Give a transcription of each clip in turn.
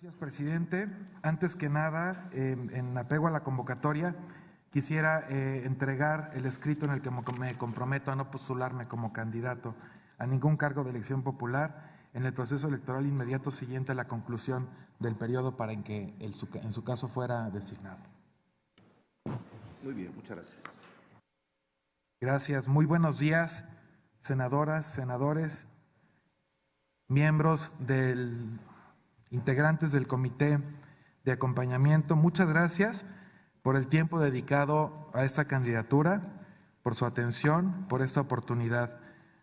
Gracias, presidente. Antes que nada, en apego a la convocatoria, quisiera entregar el escrito en el que me comprometo a no postularme como candidato a ningún cargo de elección popular en el proceso electoral inmediato siguiente a la conclusión del periodo para en que en su caso fuera designado. Muy bien, muchas gracias. Gracias. Muy buenos días, senadoras, senadores, miembros integrantes del comité de acompañamiento. Muchas gracias por el tiempo dedicado a esta candidatura, por su atención, por esta oportunidad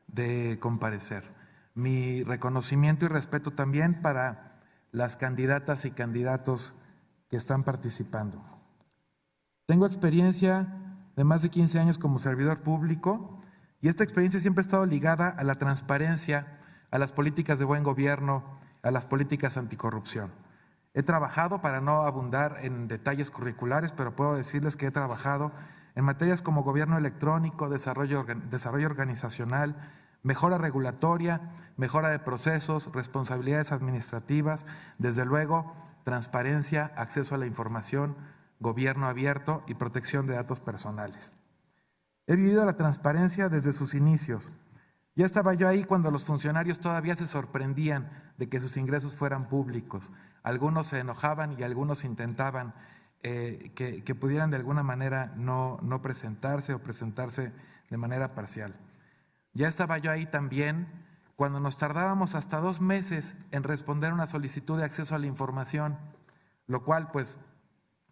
de comparecer. Mi reconocimiento y respeto también para las candidatas y candidatos que están participando. Tengo experiencia de más de 15 años como servidor público y esta experiencia siempre ha estado ligada a la transparencia, a las políticas de buen gobierno, a las políticas anticorrupción. He trabajado, para no abundar en detalles curriculares, pero puedo decirles que he trabajado en materias como gobierno electrónico, desarrollo organizacional, mejora regulatoria, mejora de procesos, responsabilidades administrativas, desde luego transparencia, acceso a la información, gobierno abierto y protección de datos personales. He vivido la transparencia desde sus inicios. Ya estaba yo ahí cuando los funcionarios todavía se sorprendían de que sus ingresos fueran públicos. Algunos se enojaban y algunos intentaban que pudieran de alguna manera no presentarse o presentarse de manera parcial. Ya estaba yo ahí también cuando nos tardábamos hasta 2 meses en responder una solicitud de acceso a la información, lo cual pues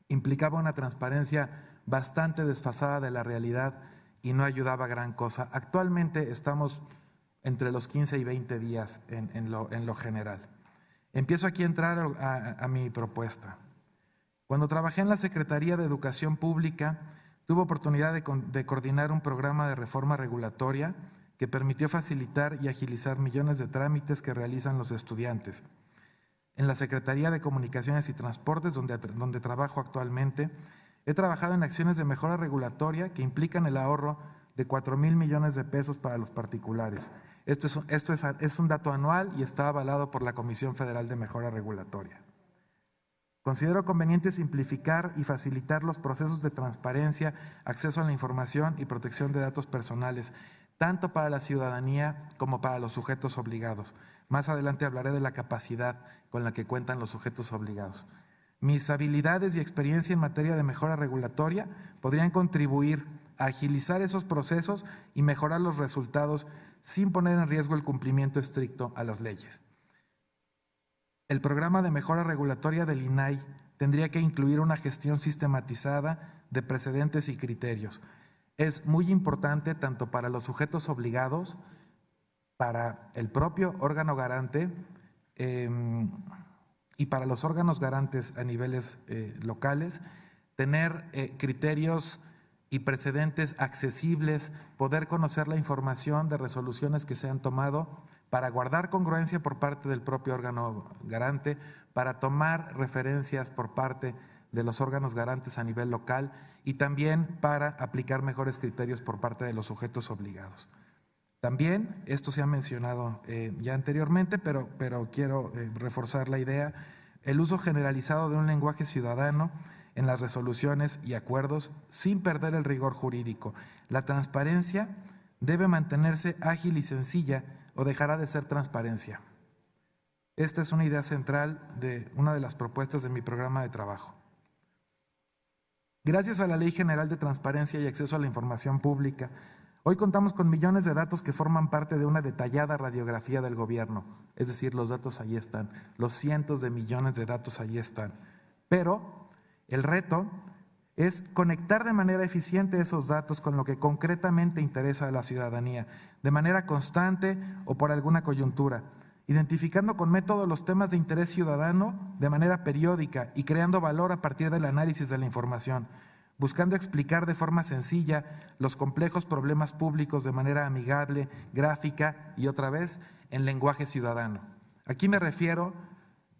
implicaba una transparencia bastante desfasada de la realidad y no ayudaba a gran cosa. Actualmente estamos entre los 15 y 20 días en lo general. Empiezo aquí a entrar a mi propuesta. Cuando trabajé en la Secretaría de Educación Pública, tuve oportunidad de coordinar un programa de reforma regulatoria que permitió facilitar y agilizar millones de trámites que realizan los estudiantes. En la Secretaría de Comunicaciones y Transportes, donde trabajo actualmente, he trabajado en acciones de mejora regulatoria que implican el ahorro de 4,000 millones de pesos para los particulares. Esto es un dato anual y está avalado por la Comisión Federal de Mejora Regulatoria. Considero conveniente simplificar y facilitar los procesos de transparencia, acceso a la información y protección de datos personales, tanto para la ciudadanía como para los sujetos obligados. Más adelante hablaré de la capacidad con la que cuentan los sujetos obligados. Mis habilidades y experiencia en materia de mejora regulatoria podrían contribuir a agilizar esos procesos y mejorar los resultados sin poner en riesgo el cumplimiento estricto a las leyes. El programa de mejora regulatoria del INAI tendría que incluir una gestión sistematizada de precedentes y criterios. Es muy importante tanto para los sujetos obligados, para el propio órgano garante y para los órganos garantes a niveles locales, tener criterios y precedentes accesibles, poder conocer la información de resoluciones que se han tomado para guardar congruencia por parte del propio órgano garante, para tomar referencias por parte de los órganos garantes a nivel local y también para aplicar mejores criterios por parte de los sujetos obligados. También, esto se ha mencionado ya anteriormente, pero quiero reforzar la idea, el uso generalizado de un lenguaje ciudadano en las resoluciones y acuerdos sin perder el rigor jurídico. La transparencia debe mantenerse ágil y sencilla o dejará de ser transparencia. Esta es una idea central de una de las propuestas de mi programa de trabajo. Gracias a la Ley General de Transparencia y Acceso a la Información Pública, hoy contamos con millones de datos que forman parte de una detallada radiografía del gobierno. Es decir, los datos ahí están, los cientos de millones de datos ahí están. Pero el reto es conectar de manera eficiente esos datos con lo que concretamente interesa a la ciudadanía, de manera constante o por alguna coyuntura, identificando con método los temas de interés ciudadano de manera periódica y creando valor a partir del análisis de la información, buscando explicar de forma sencilla los complejos problemas públicos de manera amigable, gráfica y otra vez en lenguaje ciudadano. Aquí me refiero,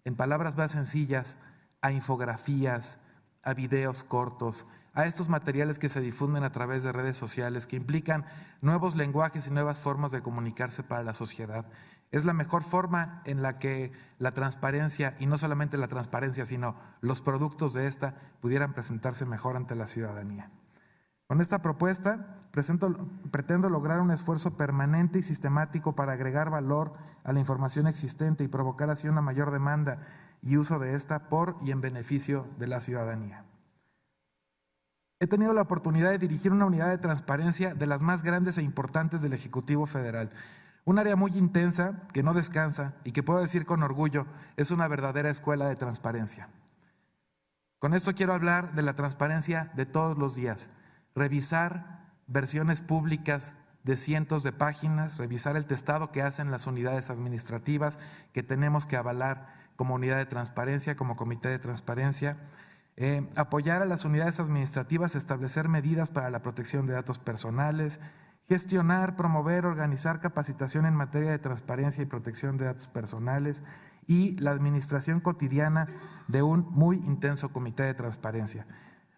en palabras más sencillas, a infografías, a videos cortos, a estos materiales que se difunden a través de redes sociales que implican nuevos lenguajes y nuevas formas de comunicarse para la sociedad. Es la mejor forma en la que la transparencia, y no solamente la transparencia, sino los productos de esta, pudieran presentarse mejor ante la ciudadanía. Con esta propuesta pretendo lograr un esfuerzo permanente y sistemático para agregar valor a la información existente y provocar así una mayor demanda y uso de esta por y en beneficio de la ciudadanía. He tenido la oportunidad de dirigir una unidad de transparencia de las más grandes e importantes del Ejecutivo Federal. Un área muy intensa, que no descansa y que puedo decir con orgullo, es una verdadera escuela de transparencia. Con esto quiero hablar de la transparencia de todos los días. Revisar versiones públicas de cientos de páginas, revisar el testado que hacen las unidades administrativas que tenemos que avalar como unidad de transparencia, como comité de transparencia, apoyar a las unidades administrativas a establecer medidas para la protección de datos personales, gestionar, promover, organizar capacitación en materia de transparencia y protección de datos personales y la administración cotidiana de un muy intenso comité de transparencia.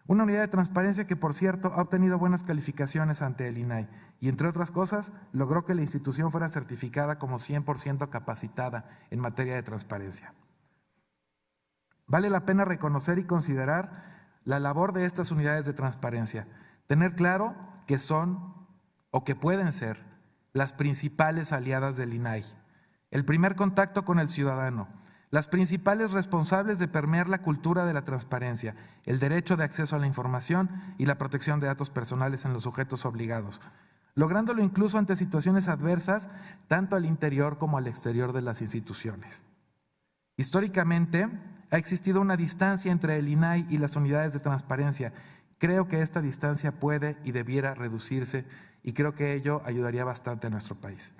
Una unidad de transparencia que, por cierto, ha obtenido buenas calificaciones ante el INAI y, entre otras cosas, logró que la institución fuera certificada como 100% capacitada en materia de transparencia. Vale la pena reconocer y considerar la labor de estas unidades de transparencia, tener claro que son o que pueden ser las principales aliadas del INAI, el primer contacto con el ciudadano, las principales responsables de permear la cultura de la transparencia, el derecho de acceso a la información y la protección de datos personales en los sujetos obligados, lográndolo incluso ante situaciones adversas tanto al interior como al exterior de las instituciones. Históricamente ha existido una distancia entre el INAI y las unidades de transparencia. Creo que esta distancia puede y debiera reducirse y creo que ello ayudaría bastante a nuestro país.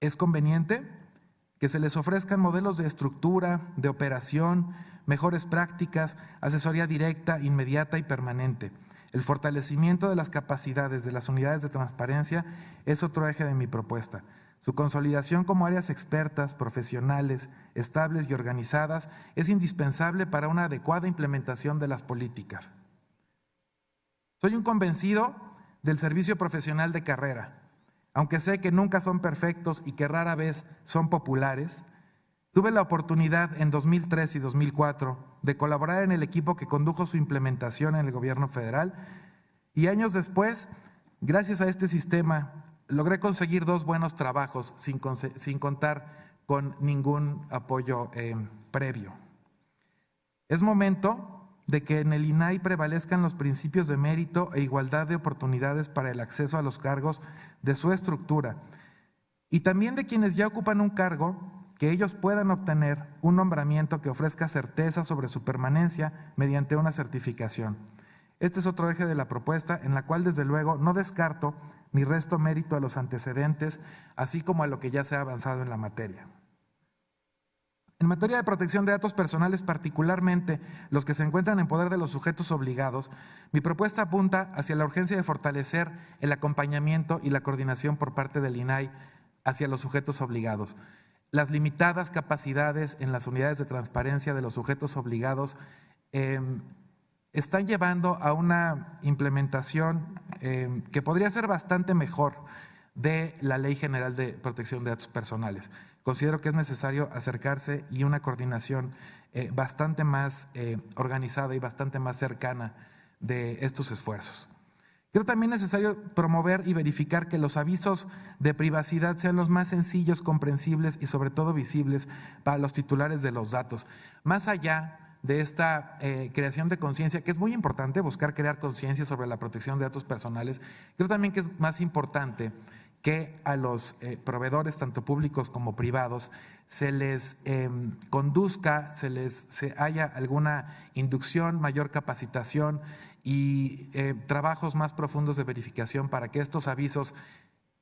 Es conveniente que se les ofrezcan modelos de estructura, de operación, mejores prácticas, asesoría directa, inmediata y permanente. El fortalecimiento de las capacidades de las unidades de transparencia es otro eje de mi propuesta. Su consolidación como áreas expertas, profesionales, estables y organizadas es indispensable para una adecuada implementación de las políticas. Soy un convencido del servicio profesional de carrera. Aunque sé que nunca son perfectos y que rara vez son populares, tuve la oportunidad en 2003 y 2004 de colaborar en el equipo que condujo su implementación en el gobierno federal y años después, gracias a este sistema, logré conseguir 2 buenos trabajos sin contar con ningún apoyo previo. Es momento de que en el INAI prevalezcan los principios de mérito e igualdad de oportunidades para el acceso a los cargos de su estructura y también de quienes ya ocupan un cargo, que ellos puedan obtener un nombramiento que ofrezca certeza sobre su permanencia mediante una certificación. Este es otro eje de la propuesta en la cual desde luego no descarto ni resto mérito a los antecedentes, así como a lo que ya se ha avanzado en la materia. En materia de protección de datos personales, particularmente los que se encuentran en poder de los sujetos obligados, mi propuesta apunta hacia la urgencia de fortalecer el acompañamiento y la coordinación por parte del INAI hacia los sujetos obligados. Las limitadas capacidades en las unidades de transparencia de los sujetos obligados están llevando a una implementación que podría ser bastante mejor de la Ley General de Protección de Datos Personales. Considero que es necesario acercarse y una coordinación bastante más organizada y bastante más cercana de estos esfuerzos. Creo también necesario promover y verificar que los avisos de privacidad sean los más sencillos, comprensibles y sobre todo visibles para los titulares de los datos. Más allá de esta creación de conciencia, que es muy importante buscar crear conciencia sobre la protección de datos personales, creo también que es más importante que a los proveedores, tanto públicos como privados, se les conduzca, se haya alguna inducción, mayor capacitación y trabajos más profundos de verificación para que estos avisos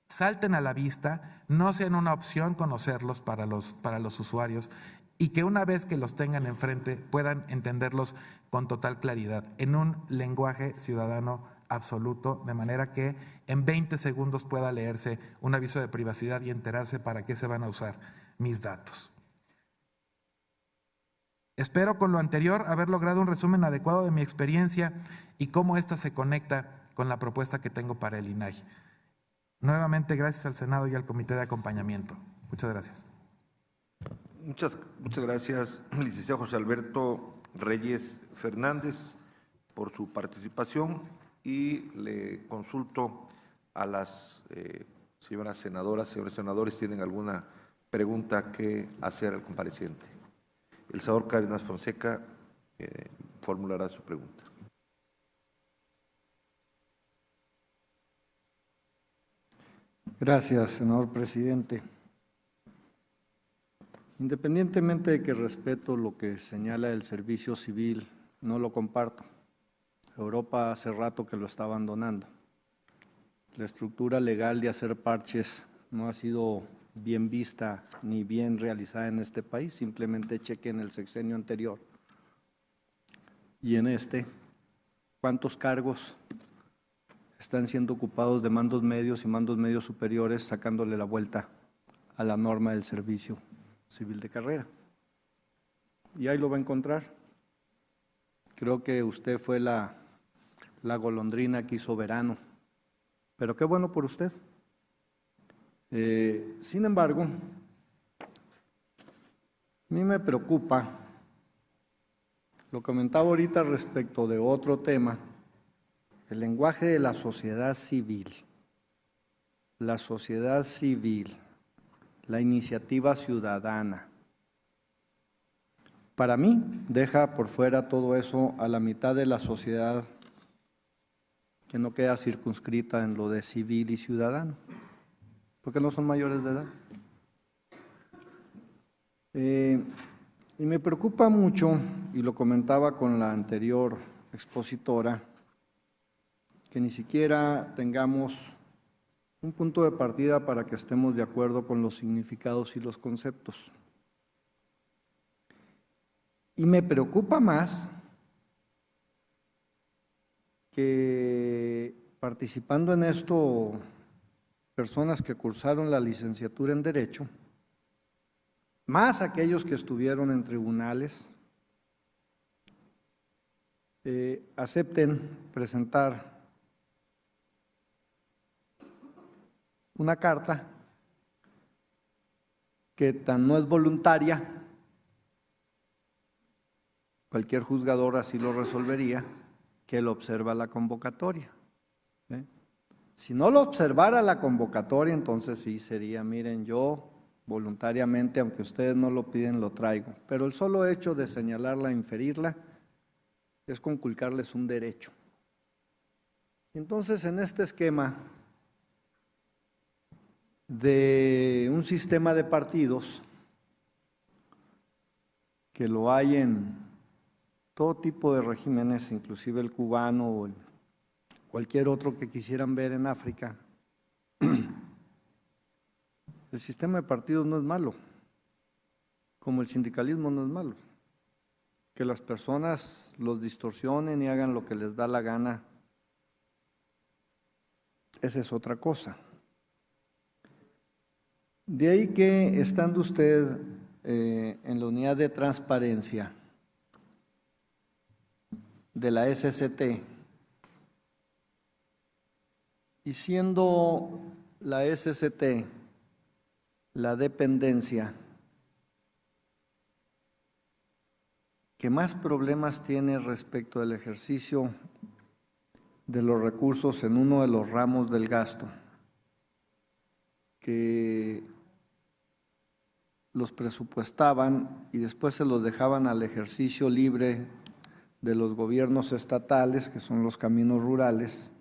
salten a la vista, no sean una opción conocerlos para los usuarios y que una vez que los tengan enfrente puedan entenderlos con total claridad, en un lenguaje ciudadano absoluto, de manera que en 20 segundos pueda leerse un aviso de privacidad y enterarse para qué se van a usar mis datos. Espero con lo anterior haber logrado un resumen adecuado de mi experiencia y cómo ésta se conecta con la propuesta que tengo para el INAI. Nuevamente, gracias al Senado y al Comité de Acompañamiento. Muchas gracias. Muchas gracias, licenciado José Alberto Reyes Fernández, por su participación, y le consulto a las señoras senadoras, señores senadores, ¿tienen alguna pregunta que hacer al compareciente? El senador Cárdenas Fonseca formulará su pregunta. Gracias, senador presidente. Independientemente de que respeto lo que señala el servicio civil, no lo comparto. Europa hace rato que lo está abandonando. La estructura legal de hacer parches no ha sido bien vista ni bien realizada en este país. Simplemente chequen el sexenio anterior. Y en este, ¿cuántos cargos están siendo ocupados de mandos medios y mandos medios superiores, sacándole la vuelta a la norma del servicio civil de carrera? Y ahí lo va a encontrar. Creo que usted fue la golondrina que hizo verano, pero qué bueno por usted. Sin embargo, a mí me preocupa, lo comentaba ahorita respecto de otro tema, el lenguaje de la sociedad civil. La sociedad civil, la iniciativa ciudadana. Para mí, deja por fuera todo eso a la mitad de la sociedad, que no queda circunscrita en lo de civil y ciudadano, porque no son mayores de edad. Y me preocupa mucho, y lo comentaba con la anterior expositora, que ni siquiera tengamos un punto de partida para que estemos de acuerdo con los significados y los conceptos. Y me preocupa más que participando en esto personas que cursaron la licenciatura en Derecho, más aquellos que estuvieron en tribunales, acepten presentar una carta que tan no es voluntaria, cualquier juzgador así lo resolvería, que lo observa la convocatoria. Si no lo observara la convocatoria, entonces sí sería, miren, yo voluntariamente, aunque ustedes no lo piden, lo traigo. Pero el solo hecho de señalarla, inferirla, es conculcarles un derecho. Entonces, en este esquema de un sistema de partidos, que lo hay en todo tipo de regímenes, inclusive el cubano o cualquier otro que quisieran ver en África, el sistema de partidos no es malo, como el sindicalismo no es malo. Que las personas los distorsionen y hagan lo que les da la gana, esa es otra cosa. De ahí que, estando usted en la unidad de transparencia de la SCT, y siendo la SCT la dependencia que más problemas tiene respecto del ejercicio de los recursos en uno de los ramos del gasto, que los presupuestaban y después se los dejaban al ejercicio libre de los gobiernos estatales, que son los caminos rurales.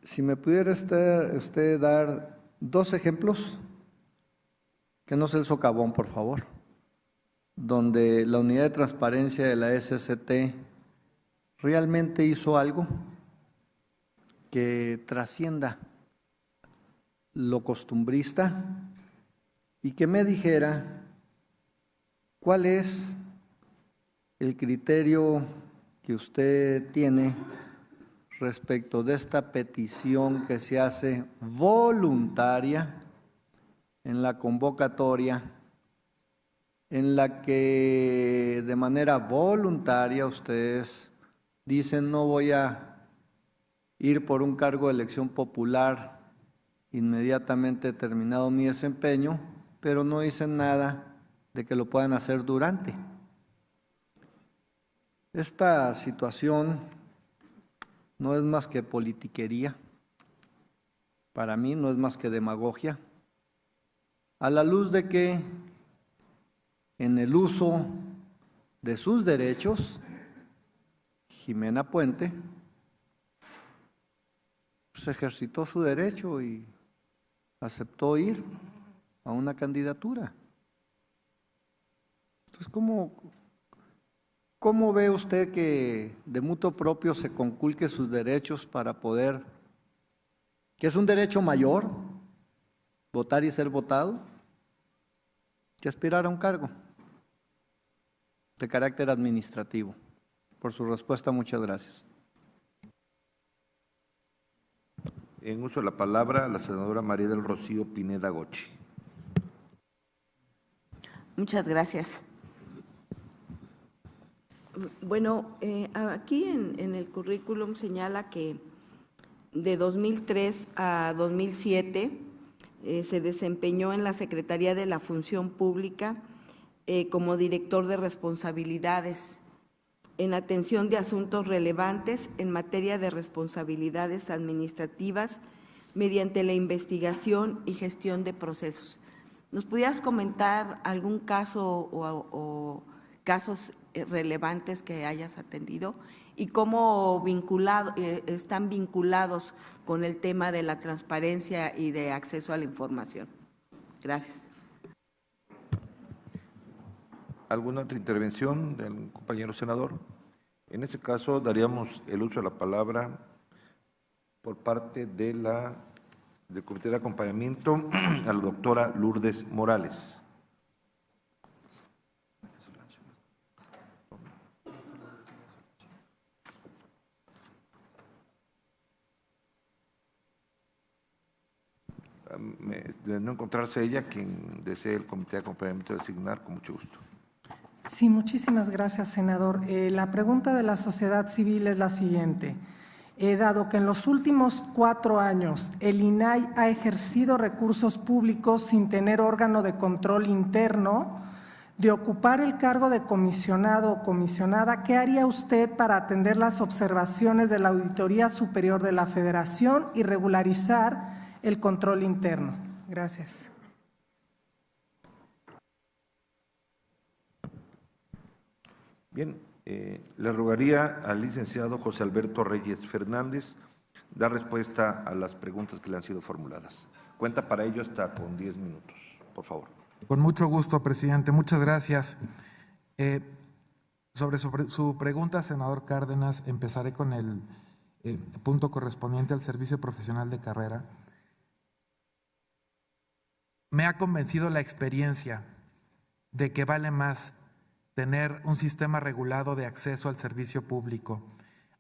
Si me pudiera usted dar 2 ejemplos, que no sea el socavón, por favor, donde la unidad de transparencia de la SCT realmente hizo algo que trascienda lo costumbrista y que me dijera cuál es el criterio que usted tiene respecto de esta petición que se hace voluntaria en la convocatoria, en la que de manera voluntaria ustedes dicen no voy a ir por un cargo de elección popular inmediatamente terminado mi desempeño, pero no dicen nada de que lo puedan hacer durante. Esta situación no es más que politiquería, para mí no es más que demagogia, a la luz de que en el uso de sus derechos, Jimena Puente pues ejercitó su derecho y aceptó ir a una candidatura. Entonces, ¿cómo ve usted que de mutuo propio se conculque sus derechos para poder, que es un derecho mayor, votar y ser votado, que aspirar a un cargo de carácter administrativo? Por su respuesta, muchas gracias. En uso de la palabra, la senadora María del Rocío Pineda Gochi. Muchas gracias. Bueno, aquí en el currículum señala que de 2003 a 2007 se desempeñó en la Secretaría de la Función Pública como director de responsabilidades en atención de asuntos relevantes en materia de responsabilidades administrativas mediante la investigación y gestión de procesos. ¿Nos pudieras comentar algún caso o casos relevantes que hayas atendido y cómo están vinculados con el tema de la transparencia y de acceso a la información? Gracias. ¿Alguna otra intervención del compañero senador? En este caso, daríamos el uso de la palabra por parte del Comité de Acompañamiento a la doctora Lourdes Morales. De no encontrarse ella, quien desee el Comité de Acompañamiento designar, con mucho gusto. Sí, muchísimas gracias, senador. La pregunta de la sociedad civil es la siguiente. Dado que en los últimos 4 años el INAI ha ejercido recursos públicos sin tener órgano de control interno, de ocupar el cargo de comisionado o comisionada, ¿qué haría usted para atender las observaciones de la Auditoría Superior de la Federación y regularizar el control interno? Gracias. Bien, le rogaría al licenciado José Alberto Reyes Fernández dar respuesta a las preguntas que le han sido formuladas. Cuenta para ello hasta con 10 minutos, por favor. Con mucho gusto, presidente. Muchas gracias. Sobre su pregunta, senador Cárdenas, empezaré con el punto correspondiente al servicio profesional de carrera. Me ha convencido la experiencia de que vale más tener un sistema regulado de acceso al servicio público,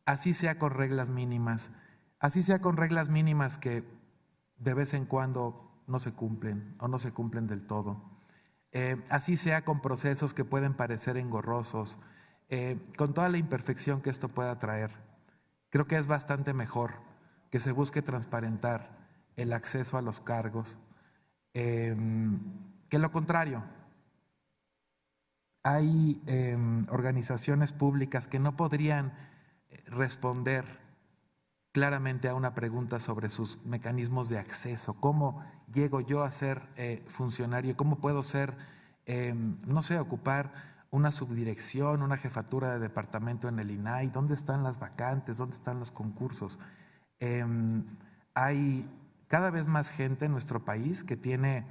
así sea con reglas mínimas, que de vez en cuando no se cumplen o no se cumplen del todo, así sea con procesos que pueden parecer engorrosos, con toda la imperfección que esto pueda traer. Creo que es bastante mejor que se busque transparentar el acceso a los cargos que lo contrario. Hay organizaciones públicas que no podrían responder claramente a una pregunta sobre sus mecanismos de acceso. ¿Cómo llego yo a ser funcionario? ¿Cómo puedo ser, no sé, ocupar una subdirección, una jefatura de departamento en el INAI? ¿Dónde están las vacantes? ¿Dónde están los concursos? Hay cada vez más gente en nuestro país que tiene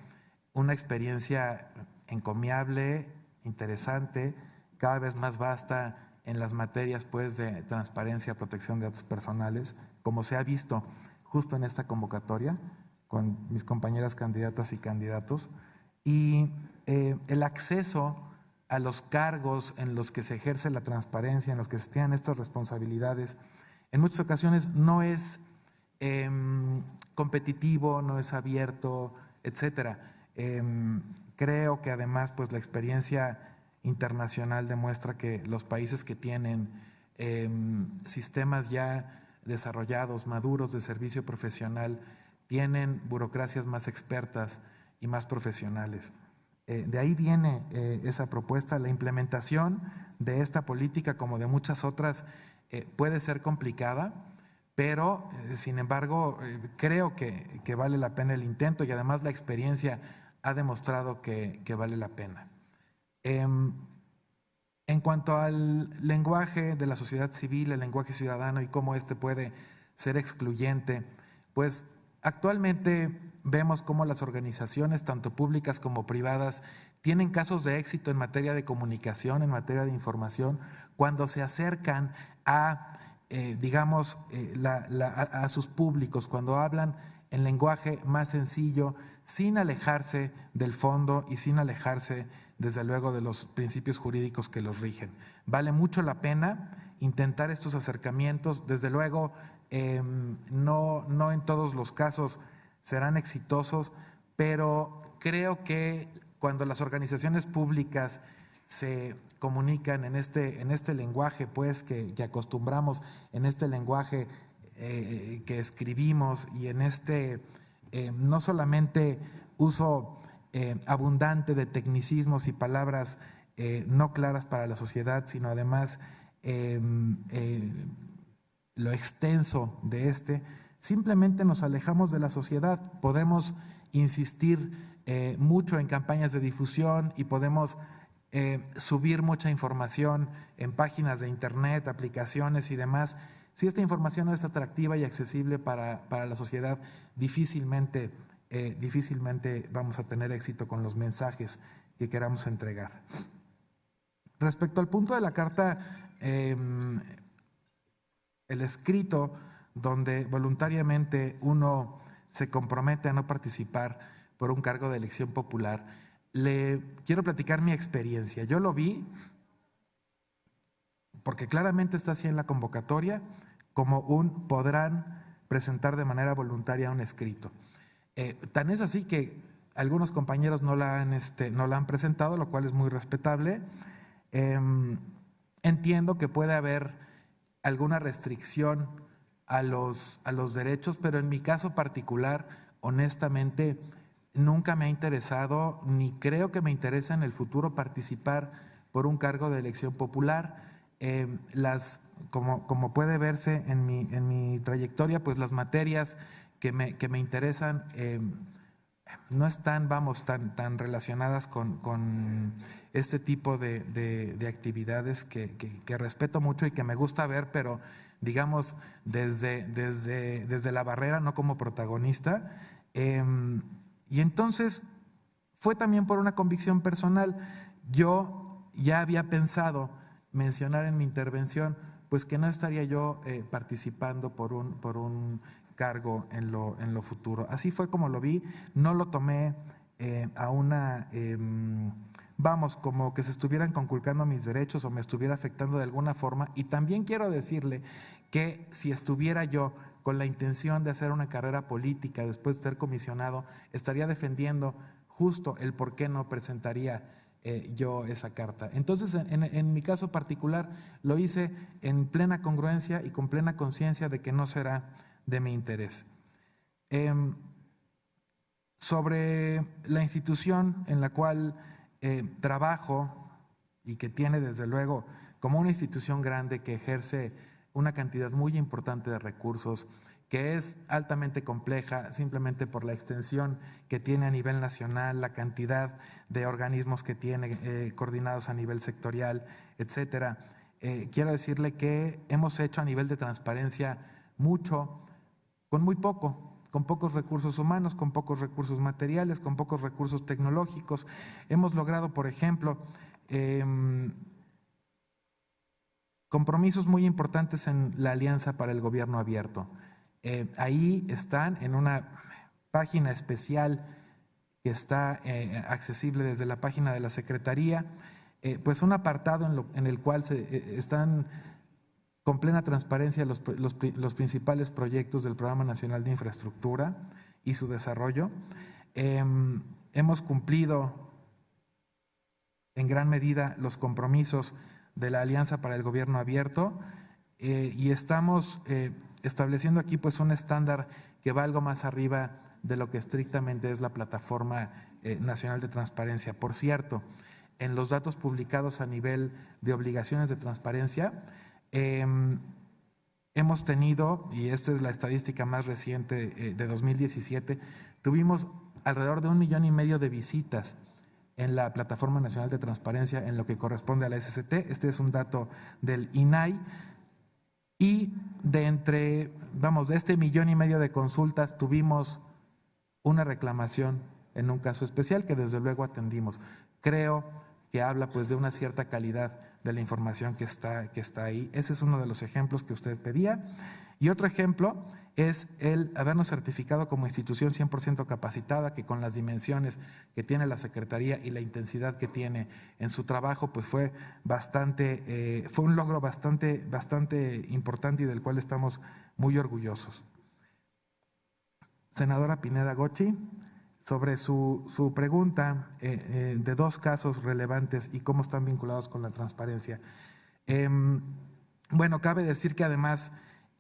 una experiencia encomiable, interesante, cada vez más vasta en las materias pues de transparencia, protección de datos personales, como se ha visto justo en esta convocatoria con mis compañeras candidatas y candidatos, y el acceso a los cargos en los que se ejerce la transparencia, en los que se tienen estas responsabilidades, en muchas ocasiones no es competitivo, no es abierto, etcétera. Creo que además pues la experiencia internacional demuestra que los países que tienen sistemas ya desarrollados, maduros de servicio profesional, tienen burocracias más expertas y más profesionales. De ahí viene esa propuesta. La implementación de esta política, como de muchas otras, puede ser complicada, pero sin embargo creo que vale la pena el intento, y además la experiencia ha demostrado que vale la pena. En cuanto al lenguaje de la sociedad civil, el lenguaje ciudadano y cómo este puede ser excluyente, pues actualmente vemos cómo las organizaciones, tanto públicas como privadas, tienen casos de éxito en materia de comunicación, en materia de información, cuando se acercan a, a sus públicos, cuando hablan en lenguaje más sencillo, sin alejarse del fondo y sin alejarse, desde luego, de los principios jurídicos que los rigen. Vale mucho la pena intentar estos acercamientos. Desde luego, no en todos los casos serán exitosos, pero creo que cuando las organizaciones públicas se comunican en este lenguaje, pues que acostumbramos, en este lenguaje que escribimos, y en no solamente uso abundante de tecnicismos y palabras no claras para la sociedad, sino además lo extenso de simplemente nos alejamos de la sociedad. Podemos insistir mucho en campañas de difusión y podemos subir mucha información en páginas de internet, aplicaciones y demás. Si esta información no es atractiva y accesible para la sociedad, difícilmente vamos a tener éxito con los mensajes que queramos entregar. Respecto al punto de la carta, el escrito donde voluntariamente uno se compromete a no participar por un cargo de elección popular, le quiero platicar mi experiencia. Yo lo vi porque claramente está así en la convocatoria, como podrán presentar de manera voluntaria un escrito. Tan es así que algunos compañeros no la han presentado, lo cual es muy respetable. Entiendo que puede haber alguna restricción a los derechos, pero en mi caso particular, honestamente, nunca me ha interesado, ni creo que me interese en el futuro participar por un cargo de elección popular. Como puede verse en mi trayectoria, pues las materias que me interesan no están, tan relacionadas con este tipo de actividades que respeto mucho y que me gusta ver, pero digamos desde la barrera, no como protagonista. Y entonces fue también por una convicción personal. Yo ya había pensado mencionar en mi intervención pues que no estaría yo participando por un cargo en lo futuro. Así fue como lo vi, no lo tomé a una, como que se estuvieran conculcando mis derechos o me estuviera afectando de alguna forma. Y también quiero decirle que si estuviera yo con la intención de hacer una carrera política después de ser comisionado, estaría defendiendo justo el por qué no presentaría yo esa carta. Entonces, en mi caso particular, lo hice en plena congruencia y con plena conciencia de que no será de mi interés. Sobre la institución en la cual trabajo y que tiene desde luego como una institución grande que ejerce una cantidad muy importante de recursos, que es altamente compleja simplemente por la extensión que tiene a nivel nacional, la cantidad de organismos que tiene coordinados a nivel sectorial, etcétera. Quiero decirle que hemos hecho a nivel de transparencia mucho, con muy poco, con pocos recursos humanos, con pocos recursos materiales, con pocos recursos tecnológicos. Hemos logrado, por ejemplo, compromisos muy importantes en la Alianza para el Gobierno Abierto. Ahí están en una página especial que está accesible desde la página de la Secretaría, pues un apartado en el cual están con plena transparencia los principales proyectos del Programa Nacional de Infraestructura y su desarrollo. Hemos cumplido en gran medida los compromisos de la Alianza para el Gobierno Abierto y estamos estableciendo aquí pues un estándar que va algo más arriba de lo que estrictamente es la Plataforma Nacional de Transparencia. Por cierto, en los datos publicados a nivel de obligaciones de transparencia, hemos tenido, y esta es la estadística más reciente de 2017, tuvimos alrededor de 1,5 millones de visitas en la Plataforma Nacional de Transparencia en lo que corresponde a la SST. Este es un dato del INAI. Y de este 1,5 millones de consultas tuvimos una reclamación en un caso especial que desde luego atendimos. Creo que habla pues de una cierta calidad de la información que está ahí. Ese es uno de los ejemplos que usted pedía. Y otro ejemplo es el habernos certificado como institución 100% capacitada, que con las dimensiones que tiene la Secretaría y la intensidad que tiene en su trabajo, pues fue un logro bastante importante y del cual estamos muy orgullosos. Senadora Pineda Gochi, sobre su pregunta de 2 casos relevantes y cómo están vinculados con la transparencia. Bueno, cabe decir que además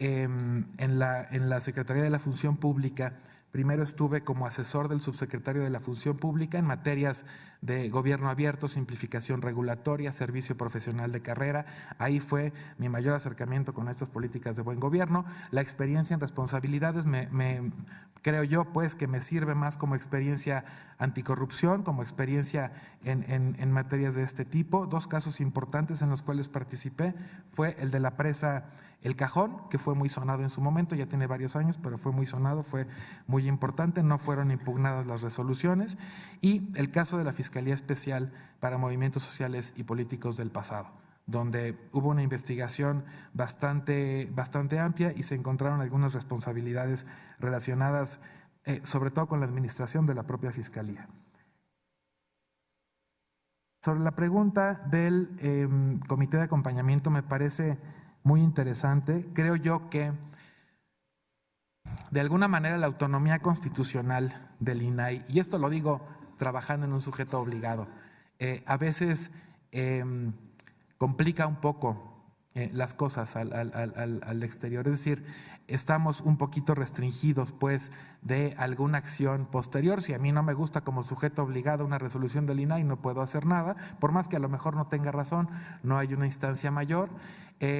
en la Secretaría de la Función Pública, primero estuve como asesor del subsecretario de la Función Pública en materias de gobierno abierto, simplificación regulatoria, servicio profesional de carrera. Ahí fue mi mayor acercamiento con estas políticas de buen gobierno. La experiencia en responsabilidades creo yo pues que me sirve más como experiencia anticorrupción, como experiencia en materias de este tipo. 2 casos importantes en los cuales participé fue el de la presa El Cajón, que fue muy sonado en su momento, ya tiene varios años, pero fue muy sonado, fue muy importante, no fueron impugnadas las resoluciones, y el caso de la Fiscalía Especial para Movimientos Sociales y Políticos del pasado, donde hubo una investigación bastante amplia y se encontraron algunas responsabilidades relacionadas sobre todo con la administración de la propia Fiscalía. Sobre la pregunta del comité de acompañamiento, me parece muy interesante. Creo yo que de alguna manera la autonomía constitucional del INAI, y esto lo digo trabajando en un sujeto obligado, a veces complica un poco las cosas al exterior. Es decir, estamos un poquito restringidos pues de alguna acción posterior. Si a mí no me gusta como sujeto obligado una resolución del INAI, no puedo hacer nada, por más que a lo mejor no tenga razón, no hay una instancia mayor.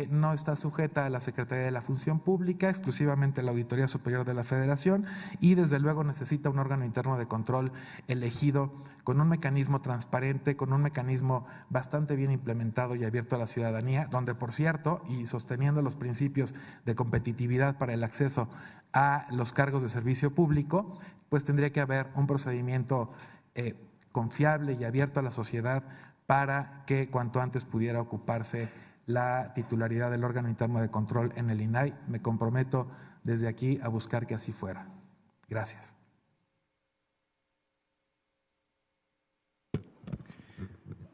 No está sujeta a la Secretaría de la Función Pública, exclusivamente a la Auditoría Superior de la Federación, y desde luego necesita un órgano interno de control elegido con un mecanismo transparente, con un mecanismo bastante bien implementado y abierto a la ciudadanía, donde por cierto, y sosteniendo los principios de competitividad para el acceso a los cargos de servicio público, pues tendría que haber un procedimiento confiable y abierto a la sociedad para que cuanto antes pudiera ocuparse la titularidad del órgano interno de control en el INAI. Me comprometo desde aquí a buscar que así fuera. Gracias.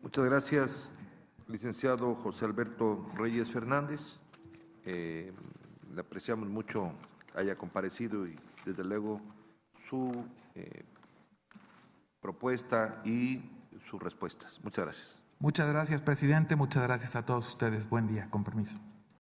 Muchas gracias, licenciado José Alberto Reyes Fernández. Le apreciamos mucho que haya comparecido y desde luego su propuesta y sus respuestas. Muchas gracias. Muchas gracias, presidente. Muchas gracias a todos ustedes. Buen día. Con permiso.